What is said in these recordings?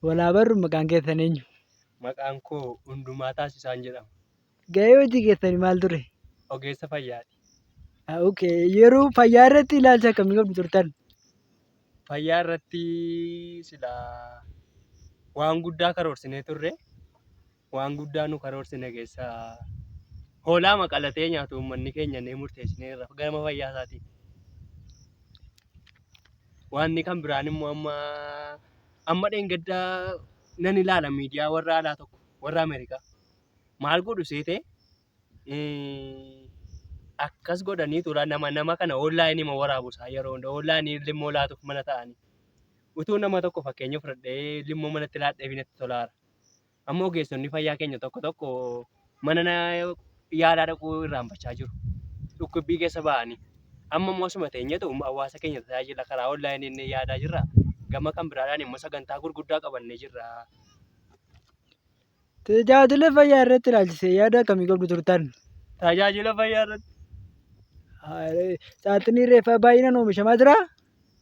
Walaa barru maqaan keessan eenyu? Maqaan koo Hundumaa Taasisaan jedhama. Gahee hojii keessanii maal ture? Ogeessa fayyaati. Okay. Yeroo fayyaa irratti ilaalcha akkamii qabdu turtan? Fayyaa irratti waan guddaa karoorsinee turre. Waan guddaa nu karoorsine keessaa hoolaa maqalatee nyaatu uummanni keenya ni murteessineerra gama fayyaa isaatiin. Wanni kan biraan immoo amma dheengaddaa nan ilaala miidiyaa warra alaa tokko warra Ameerikaa. Maal godhu seete akkas godhanii tura nama kana onlaayinii waraabu isaa yeroo hunda onlaayinii limmoo laatuuf mana ta'anii. Utuu nama tokko fakkeenya fudhadhee limmoo manatti laadhee fi natti tolaara. Amma ogeessonni fayyaa keenya tokko mana yaalaa dhaquu irraanfachaa jiru. Dhukkubbii keessa ba'anii. Amma immoo asuma teenyeetu hawaasa keenya tajaajila karaa onlaayinii yaadaa jirra. Gama kan biraadhaan immoo sagantaa gurguddaa qabannee jirra. Tajaajila fayyaa irratti ilaalchisee yaada akkamii qabdu turtan? Tajaajila fayyaa irratti. Saaxinii reeffaa baay'inaan oomishamaa jiraa?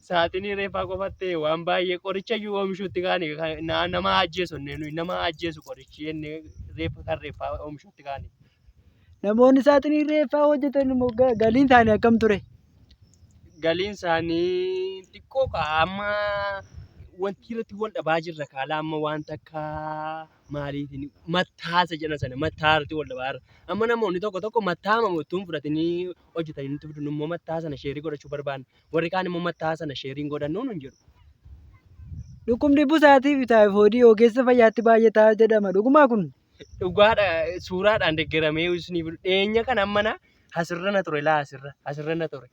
Saaxinii reeffaa qofatti waan baay'ee qoricha iyyuu oomishuutti kaane nama ajjeesu nama ajjeesu qorichi jennee reeffaa oomishuutti kaane. Namoonni saaxinii reeffaa hojjetan immoo galiin isaanii akkam ture? Galiin isaanii xiqqoo amma wanti irratti wal dhabaa jirra kaala amma wanta akka maaliitiin mattaasa jedhan sana mattaarratti wal dhabaa jirra. Amma namoonni tokko mattaa mamoottuun fudhatanii hojjetanii nutti fidu immoo mattaa sana sheerii godhachuu barbaanna. Warri kaan immoo mattaa sana sheeriin godhannuun hin jiru. Dhukkubni busaatii fi taayifoodii ogeessa fayyaatti baay'ataa jedhama. Dhugumaa kun? Dhugaadha. Suuraadhaan deeggaramee isiniif dhiyeenya kana ammana asirra na ture asirra na ture.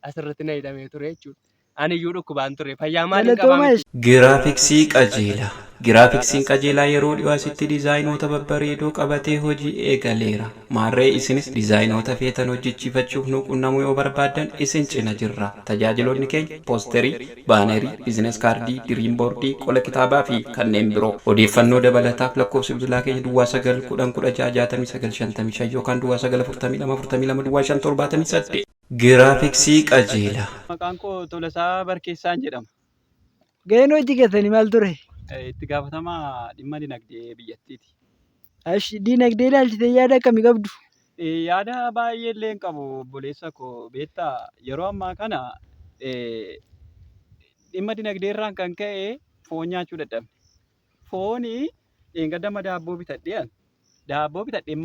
Asirratti na hidhamee ture jechuudha. Ani iyyuu dhukkubaan ture. Fayyaa maaliin qabaa? Giraafiksii qajeelaa. Giraafiksiin qajeelaa yeroo dhiyoo asitti diizaayinoota babbareedoo qabatee hojii eegaleera. Maarree isinis diizaayinoota feetan hojjechiifachuuf nu qunnamuu yoo barbaaddan isin cina jirra. Tajaajiloonni keenya poosterii, baanerii, biizines kaardii, diriim boordii, qola kitaabaa fi kanneen biroo. Odeeffannoo dabalataaf lakkoofsa bilbilaa keenya Duwwaa 910 yookaan Duwwaa 942 Duwwaa 578. Giraafiksii qajeelaa. Maqaan koo Tolasaa Barkeessaan jedhama. Gaheen hojii keessanii maal ture? Itti gaafatamaa dhimma dinagdee biyyattiiti. Dinagdee ilaalchisee yaada akkamii qabdu? Yaada baay'ee illee hin qabu obboleessa koo beektaa yeroo ammaa kana dhimma dinagdee irraan kan ka'e foon nyaachuu dadhabne. Fooni gadama daabboo bitadheen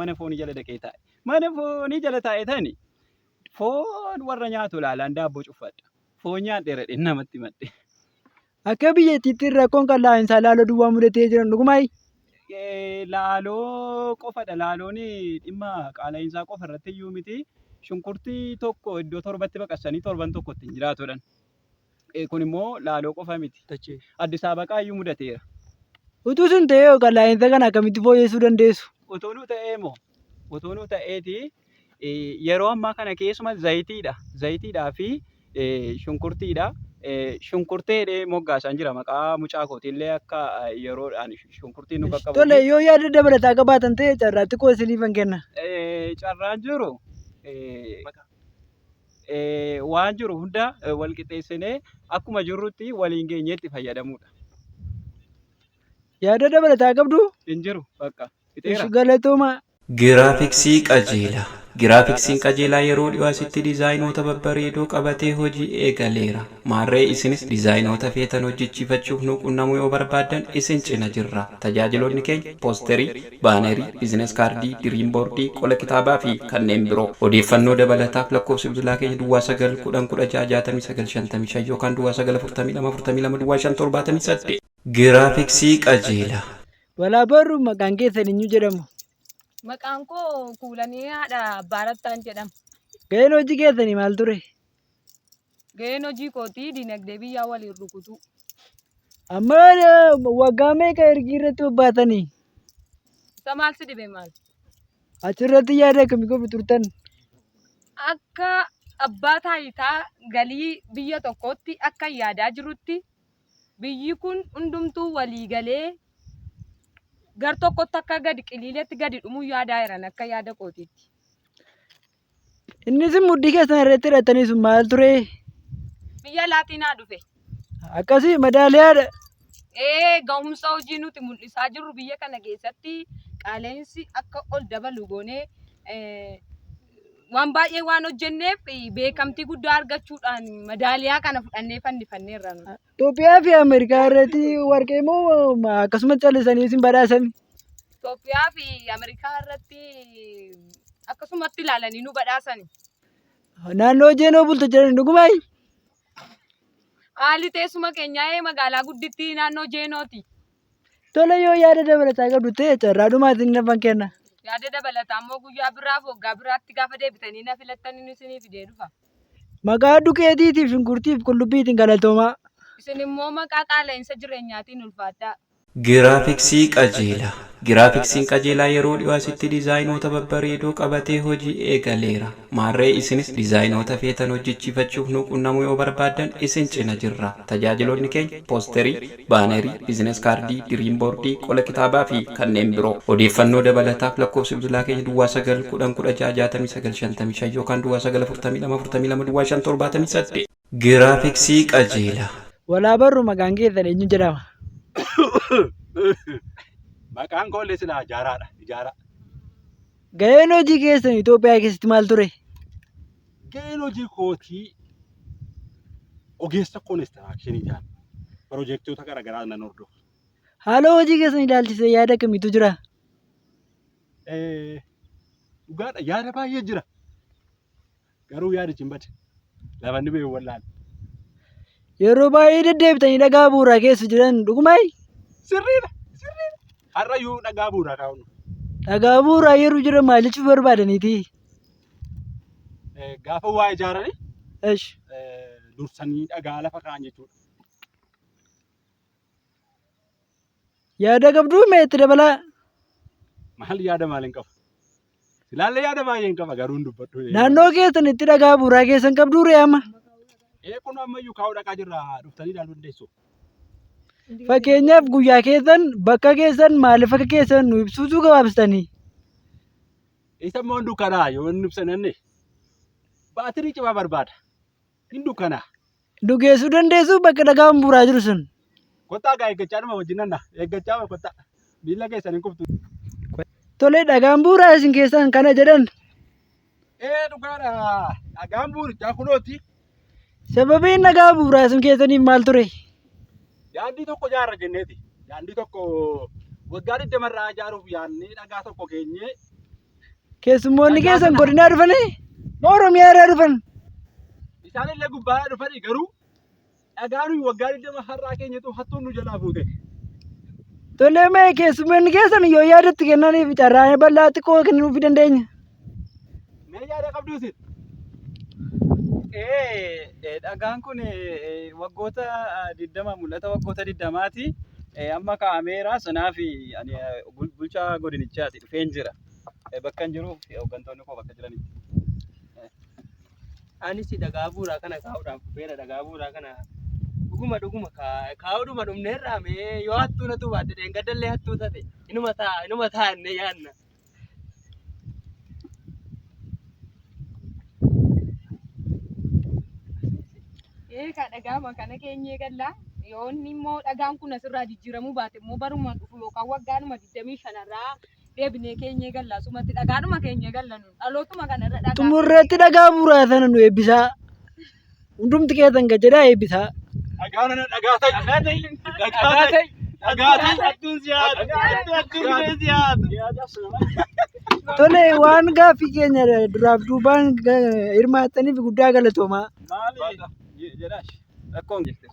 mana foonii jala dhaqee taa'e. Mana foonii jala taa'e tani foon warra nyaatu ilaalaan daabboo cuffadha. Foon nyaadheera namatti madde. Akka biyyattiitti rakkoon qalla'insaa laaloo duwwaa mudatee jiran dhugumaayi? Laaloo qofadha. Laaloon dhimma qaala'insaa qofa irratti iyyuu miti. Shunkurtii tokko iddoo torbatti baqassanii torban tokkotti hin jiraatudhan. Kun immoo laaloo qofa miti. Addis Ababaa iyyuu mudateera. Utuu sun ta'ee qalla'insa kana akkamitti fooyyessuu dandeessu? Otoo nu ta'ee moo? Otoo nu ta'eeti yeroo ammaa kana keessuma zayitiidhaa fi shunkurtiidha. Shunkurteedhee moggaasaan jira maqaa mucaa kootiillee akka yeroodhaan shunkurtiin nu qaqqabu. Tole yoo yaada dabalataa qabaatan ta'e carraatti koo isiniifan kenna. Carraan jiru waan jiru hunda wal qixxeessinee akkuma jirrutti waliin geenyeetti fayyadamuudha. Yaada dabalataa qabdu? Hin jiru bakka. Galatooma. Giraafiksii qajeelaa. Giraafiksiin qajeelaa yeroo dhiyoo asitti diizaayinoota babbareedoo qabatee hojii eegaleera. Maarree isinis diizaayinoota feetan hojjechiifachuuf nu qunnamuu yoo barbaaddan isin cina jirra. Tajaajiloonni keenya poosterii, baanerii, biizines kaardii, diriim boordii, qola kitaabaa fi kanneen biroo. Odeeffannoo dabalataaf lakkoofsa bilbilaa keenya Duwwaa 910 yookaan Duwwaa 942 Duwwaa 578. Giraafiksii qajeelaa. Walaa barru maqaan keessan eenyu jedhamu? Maqaan koo Kuulanii haadha Baarattaan jedhama. Gaheen hojii keessanii maal ture? Gaheen hojii kootii dinagdee biyyaa waliin rukutu. Amma waggaa meeqa ergi irratti bobbaatanii? Isa maal si dhibe maal? Achirratti yaada akkamii qabdu turtan? Akka abbaa taayitaa galii biyya tokkootti akka yaadaa jirutti biyyi kun hundumtuu walii galee gar tokkotti akka gadi qiliiletti gadi dhumuu yaadaa jiran akka yaada kootiitti. Innis mudhii keessan irratti hidhatanii sun maal ture? Biyya Laatinaa dhufe. Akkasii madaaliyaadha. ga'umsa hojii nuti mul'isaa jirru biyya kana keessatti qaala'insi akka ol dabalu goonee waan baay'ee waan hojjenneef beekamtii guddaa argachuudhaan madaaliyaa kana fudhannee fannifanneerra. Itoophiyaa fi Ameerikaa irratti warqee moo akkasumas callisanii isin badhaasan? Itoophiyaa fi Ameerikaa irratti akkasumatti ilaalanii nu badhaasani. Naannoo Jeenoo bulta jedhan dhugumaayi? Haalli teessuma keenyaa magaalaa guddittii naannoo Jeenooti. Tole yoo yaada dabalataa qabdu ta'e carraa dhumaatiin nafan kenna. Yaada dabalataa immoo guyyaa biraaf waggaa biraatti gaafa deebitanii na filattanii isinii fidee dhufa. Maqaa duqeetiitiif shunkurtiif qullubbiitiin galatoomaa. Isin immoo maqaa qaala'insa jireenyaatiin ulfaadhaa. Giraafiksii qajeelaa. Giraafiksiin qajeelaa yeroo dhiyoo asitti diizaayinoota babbareedoo qabatee hojii eegaleera. Maarree isinis diizaayinoota feetan hojjechiifachuuf nu qunnamuu yoo barbaaddan isin cina jirra. Tajaajiloonni keenya poosterii, baanerii, biizines kaardii, diriim boordii, qola kitaabaa fi kanneen biroo. Odeeffannoo dabalataaf lakkoofsi bilbilaa keenya Duwwaa 910 yookaan Duwwaa 942 Duwwaa 578. Giraafiksii qajeelaa. Walaa barru maqaan keessan eenyu jedhama? Maqaan koollee silaa ijaaraadha. Ijaaraa. Gaheen hojii keessan Itoophiyaa keessatti maal ture? Gaheen hojii kootii ogeessa koonistiraakshanii ta'an piroojeektoota garaagaraa nan hordofa. Haala hojii keessan ilaalchisee yaada akkamiitu jira? Dhugaadha yaada baay'ee jira. Garuu yaadichi hin bade. Lafanni ba'e wallaala. Yeroo baay'ee deddeebitanii dhagaa bu'uuraa keessa jiran dhugumaayi? Sirriidha. Sirriidha. Har'ayyuu dhagaa bu'uuraa kaa'uun. Dhagaa bu'uuraa yeroo jiran maal jechuuf barbaadaniiti? Gaafa waa ijaaranii Esh. dursanii dhagaa lafa kaa'an jechuudha. Yaada qabduu mee itti dabalaa? Maal yaada maaliin qaba? Silaallee yaada baay'een qaba garuu hin dubbadhu. Naannoo keessan itti dhagaa bu'uuraa keessan qabduu ree amma? Kun ammayyuu kaa'uu dhaqaa jirra dhuftanii ilaaluu dandeessu. Fakkeenyaaf guyyaa keessan bakka keessan maaliif akka keessan nu ibsuutu gabaabsitanii? Isa immoo hin dukkanaa yoo hin ibsananne baatirii cimaa barbaada. Hin dukkanaa. Dhugeessuu dandeessu bakka dhagaan bu'uuraa jiru sun? Kottaa gaa eeggachaa nama wajjin nanna. Eeggachaa kottaa. Miila keessan hin kuftu. Tole dhagaan bu'uuraa isin keessan kana jedhan? Dhugaadha. Dhagaan bu'uurichaa kunooti. Sababiin dhagaa bu'uuraa isin keessaniif maal ture? Daandii tokko ijaarra jenneeti. Daandii tokko waggaa 20 irraa ijaaruuf yaadnee dhagaa tokko keenyee. Keessummoonni keessan godinaa dhufanii? Moo Oromiyaa irraa dhufan? Isaanillee gubbaadhaa dhufanii garuu dhagaan waggaa 20 har'aa keenyatu hattuun nu jalaa fuute. Tole mee keessummoonni keessan yoo yaadatti kennaniif carraa bal'aa xiqqoo kennuufii dandeenya? Mee yaada qabdu isin? Dhagaan kun waggoota 20 mul'ata waggoota 20ti. Amma kaa'ameera sanaaf ani bulchaa godinichaati dhufeen jira. Bakka hin jiruuf hooggantoonni koo bakka jiranitti. Anis dhagaa bu'uuraa kana kaa'uudhaaf dhufeera. Dhagaa bu'uuraa kana dhuguma kaa'uudhuma dhumneerraa mee yoo hattuu natu baadde dheengadallee hattuu taate inuma taa'annee yaadna. Ka dhagaama kana keenyee galla yoo inni immoo dhagaan kun asirraa jijjiiramuu baate immoo baruma dhufu yookaan waggaanuma 25 irraa deebinee keenyee galla sumatti dhagaadhuma keenyee galla nu dhalootuma kanarra dhagaa. Xumurreetti dhagaa bu'uuraa sana nu eebbisaa. Hundumti keessan gajedhaa eebbisaa. Dhagaa nana dhagaa ta'e. Dhagaa ta'e. Dhagaa ta'e. Hattuun siyaasa. Hattuun siyaasa. Tole waan gaaffii keenya duraaf duubaan hirmaattaniif guddaa galatoomaa. Maali jedhaash rakkoon jirte.